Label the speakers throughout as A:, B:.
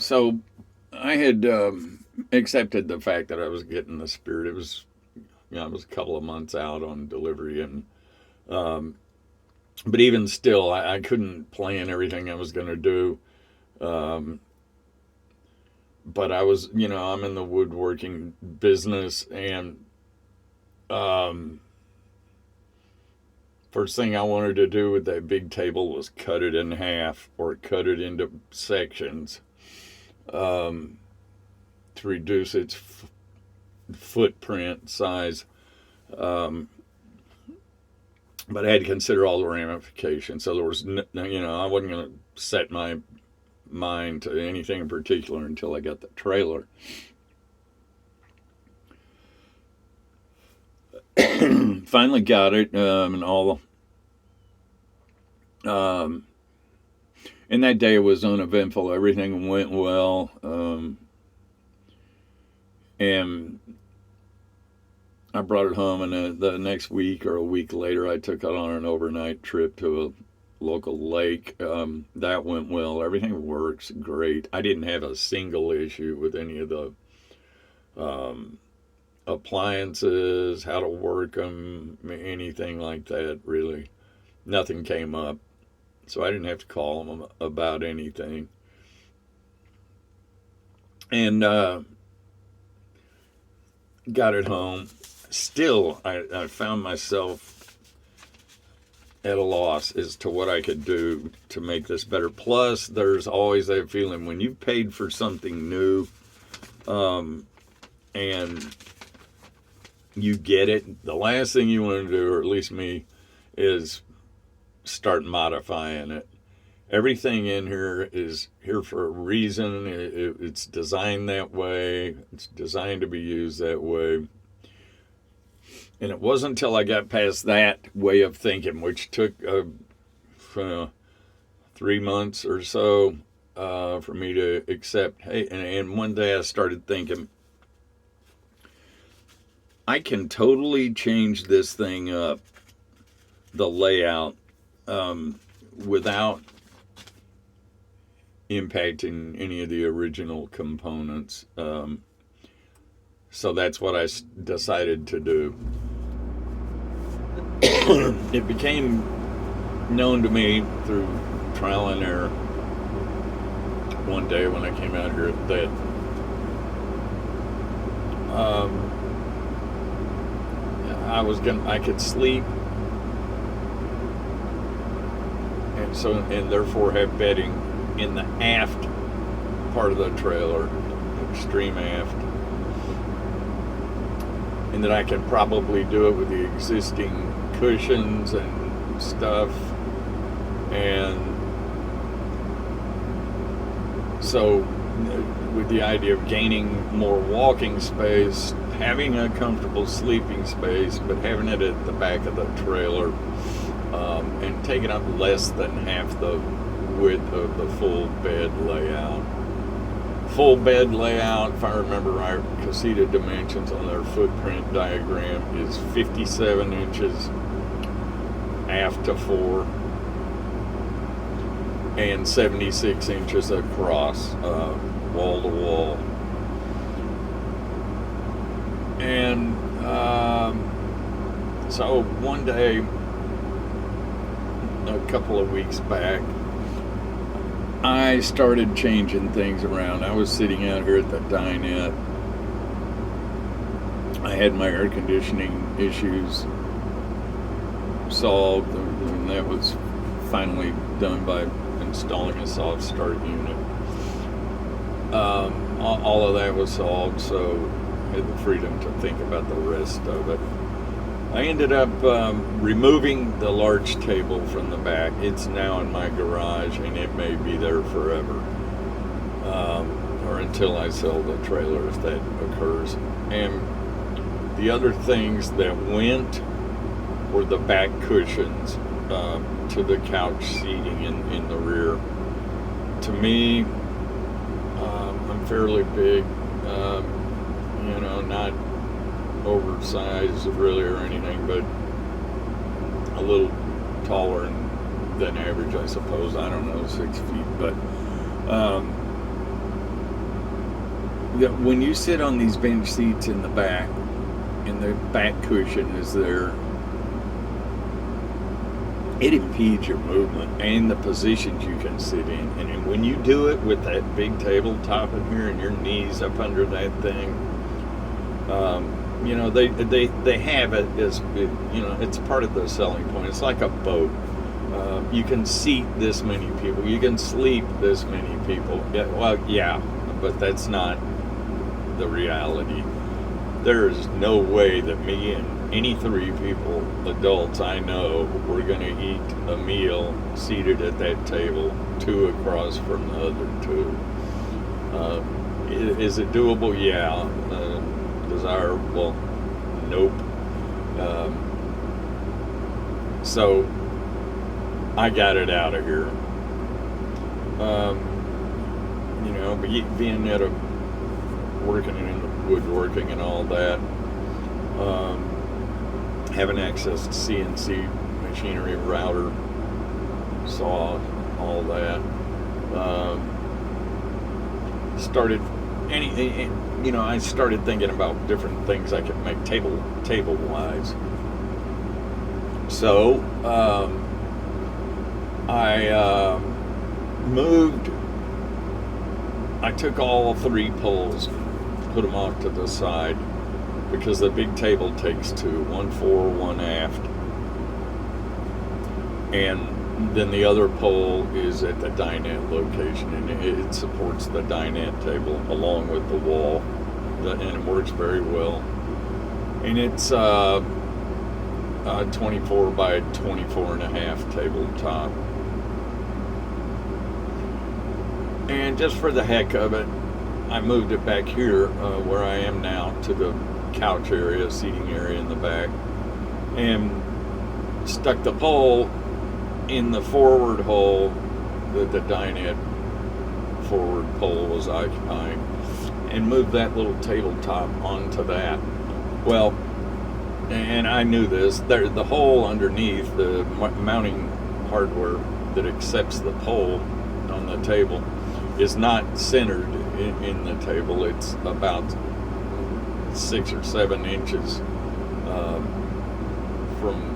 A: So I had accepted the fact that I was getting the Spirit. It was, I was a couple of months out on delivery, and um, but even still, I couldn't plan everything I was going to do. Um, but I was, I'm in the woodworking business, and um, first thing I wanted to do with that big table was cut it in half or cut it into sections um, to reduce its footprint size. Um, but I had to consider all the ramifications. So there was, I wasn't going to set my mind to anything in particular until I got the trailer. Finally got it, and all. Um, and that day was uneventful. Everything went well, and I brought it home. And the next week or a week later, I took it on an overnight trip to a local lake. That went well. Everything works great. I didn't have a single issue with any of the um, appliances, how to work them, anything like that, really. Nothing came up. So I didn't have to call them about anything. And got it home. Still, I found myself at a loss as to what I could do to make this better. Plus, there's always that feeling when you've paid for something new and you get it, the last thing you want to do, or at least me, is start modifying it. Everything in here is here for a reason. It's designed that way. It's designed to be used that way. And it wasn't until I got past that way of thinking, which took 3 months or so for me to accept. Hey, and one day I started thinking, I can totally change this thing up, the layout, without impacting any of the original components. So that's what I decided to do. It became known to me through trial and error one day when I came out here that I could sleep and therefore have bedding in the aft part of the trailer, extreme aft, and that I could probably do it with the existing cushions and stuff. And so with the idea of gaining more walking space, having a comfortable sleeping space, but having it at the back of the trailer, and taking up less than half the width of the full bed layout. Full bed layout, if I remember right, Casita dimensions on their footprint diagram is 57 inches aft to fore and 76 inches across, wall to wall. And so one day, a couple of weeks back, I started changing things around. I was sitting out here at the dinette. I had my air conditioning issues solved, and that was finally done by installing a soft start unit. All of that was solved, so I had the freedom to think about the rest of it. I ended up removing the large table from the back. It's now in my garage, and it may be there forever, or until I sell the trailer, if that occurs. And the other things that went were the back cushions to the couch seating in the rear. To me, I'm fairly big, not oversized really or anything, but a little taller than average, I suppose. I don't know, 6 feet, but when you sit on these bench seats in the back, and the back cushion is there, it impedes your movement and the positions you can sit in. And when you do it with that big tabletop in here and your knees up under that thing, they have it as, it's part of the selling point. It's like a boat. You can seat this many people. You can sleep this many people. Yeah, but that's not the reality. There is no way that me and any 3 people, adults I know, we're going to eat a meal seated at that table, 2 across from the other 2. Is it doable? Yeah. Desirable? Nope. So I got it out of here. Being at working in the woodworking and all that, having access to CNC machinery, router, saw, all that. I started thinking about different things I could make table wise. So I moved. I took all 3 poles, put them off to the side, because the big table takes 2, 1 fore, 1 aft, and then the other pole is at the dinette location, and it supports the dinette table along with the wall, and it works very well. And it's 24 by 24 and a half tabletop. And just for the heck of it, I moved it back here where I am now to the couch area, seating area in the back, and stuck the pole in the forward hole that the dinette forward pole was occupying, and moved that little tabletop onto that. Well, and I knew this, the hole underneath, the mounting hardware that accepts the pole on the table, is not centered in the table. It's about 6 or 7 inches from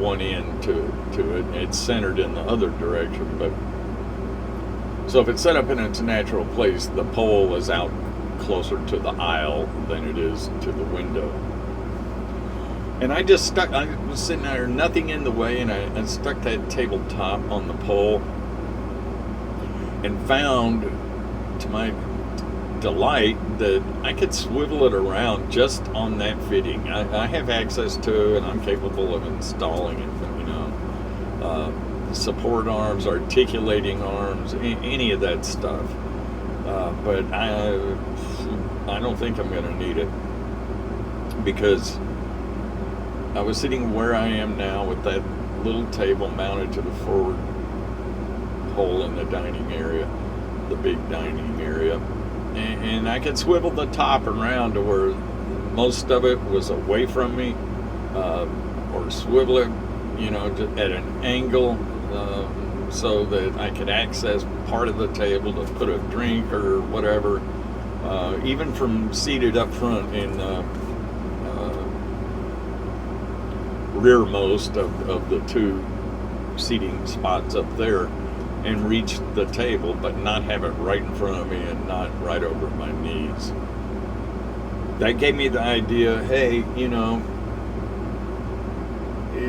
A: one end to it. It's centered in the other direction, but so if it's set up in its natural place, the pole is out closer to the aisle than it is to the window. And I was sitting there, nothing in the way, and I stuck that tabletop on the pole, and found, to my delight, that I could swivel it around just on that fitting. I have access to it, and I'm capable of installing it, support arms, articulating arms, any of that stuff. But I don't think I'm going to need it, because I was sitting where I am now with that little table mounted to the forward hole in the dining area, the big dining area, and I could swivel the top around to where most of it was away from me, or swivel it, at an angle, so that I could access part of the table to put a drink or whatever, even from seated up front in rearmost of the 2 seating spots up there, and reach the table, but not have it right in front of me and not right over my knees. That gave me the idea, hey,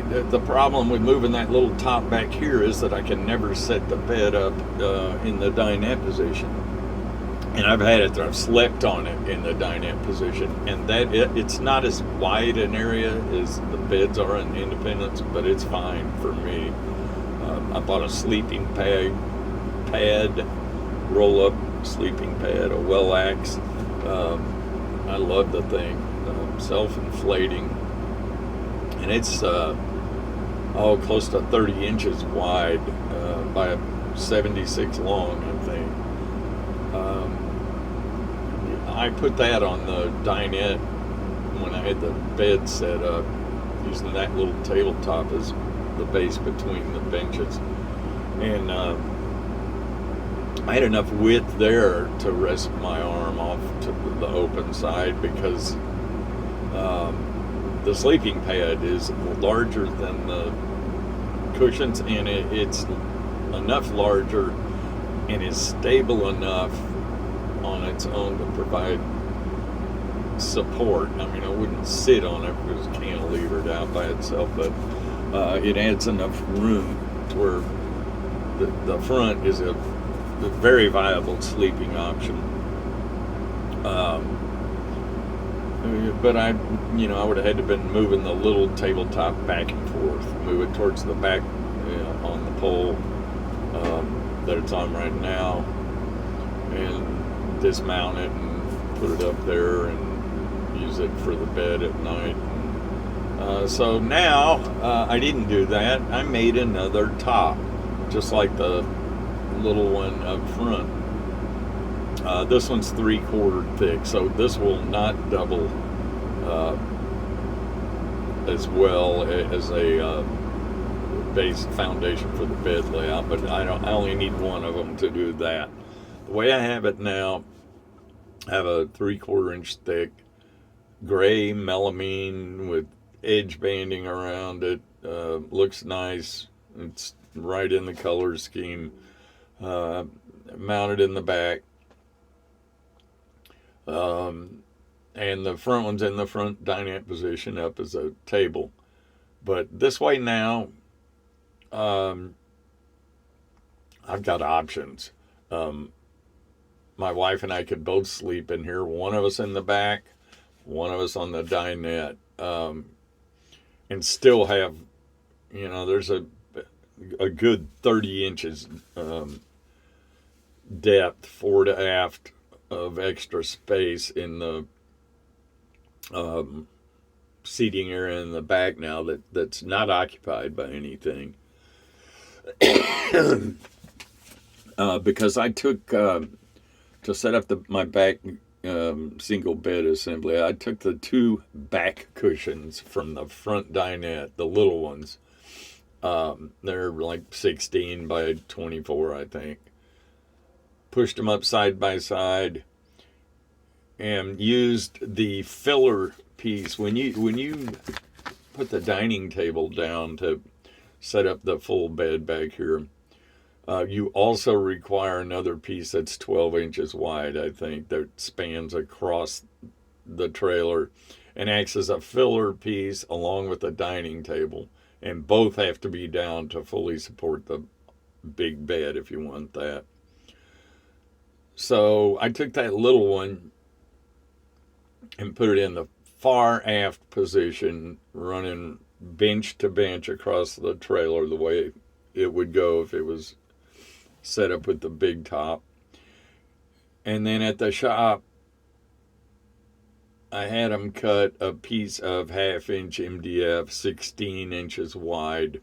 A: the problem with moving that little top back here is that I can never set the bed up in the dinette position. And I've had it that I've slept on it in the dinette position, and it's not as wide an area as the beds are in Independence, but it's fine for me. I bought a sleeping pad, roll-up sleeping pad, a Wellax. I love the thing, self-inflating, and it's close to 30 inches wide by 76 long, I think. I put that on the dinette when I had the bed set up, using that little tabletop as the base between the benches, and I had enough width there to rest my arm off to the open side because the sleeping pad is larger than the cushions, and it's enough larger and is stable enough on its own to provide support. I mean, I wouldn't sit on it because it's cantilevered out by itself, but it adds enough room to where the front is a very viable sleeping option. But I would have had to been moving the little tabletop back and forth, move it towards the back on the pole that it's on right now, and dismount it and put it up there and use it for the bed at night. So now I didn't do that. I made another top, just like the little one up front. This one's 3/4 thick, so this will not double as well as a base foundation for the bed layout, but I only need one of them to do that. The way I have it now, I have a 3/4 inch thick gray melamine with edge banding around it. Looks nice. It's right in the color scheme. Mounted in the back. And the front one's in the front dinette position up as a table. But this way now, I've got options. My wife and I could both sleep in here. One of us in the back, one of us on the dinette, and still have, there's a good 30 inches depth, fore to aft, of extra space in the seating area in the back now that's not occupied by anything. Because I took to set up my back single bed assembly, I took the 2 back cushions from the front dinette, the little ones. They're like 16 by 24, I think. Pushed them up side by side and used the filler piece. When you put the dining table down to set up the full bed back here, you also require another piece that's 12 inches wide, I think, that spans across the trailer and acts as a filler piece along with the dining table. And both have to be down to fully support the big bed if you want that. So I took that little one and put it in the far aft position, running bench to bench across the trailer the way it would go if it was set up with the big top. And then at the shop, I had them cut a piece of 1/2 inch MDF, 16 inches wide,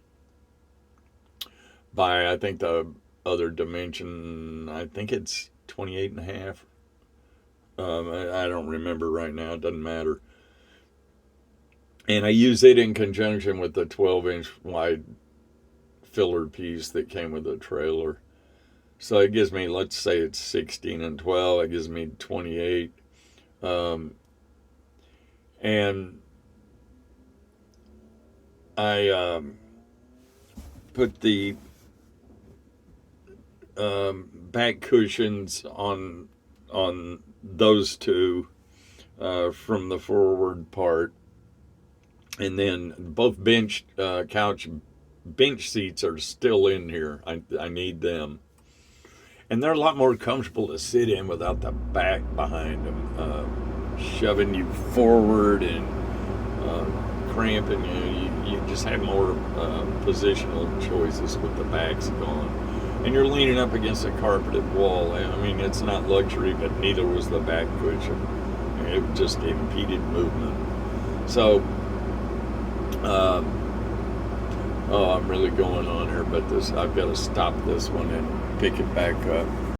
A: by I think the other dimension, I think it's 28.5. I don't remember right now, it doesn't matter. And I use it in conjunction with the 12 inch wide filler piece that came with the trailer. So it gives me, let's say it's 16 and 12, it gives me 28. And I put the back cushions on those 2 from the forward part, and then both couch bench seats are still in here. I need them, and they're a lot more comfortable to sit in without the back behind them shoving you forward and cramping you. You just have more positional choices with the backs gone. And you're leaning up against a carpeted wall. I mean, it's not luxury, but neither was the back cushion. It just impeded movement. So, I'm really going on here, but I've got to stop this one and pick it back up.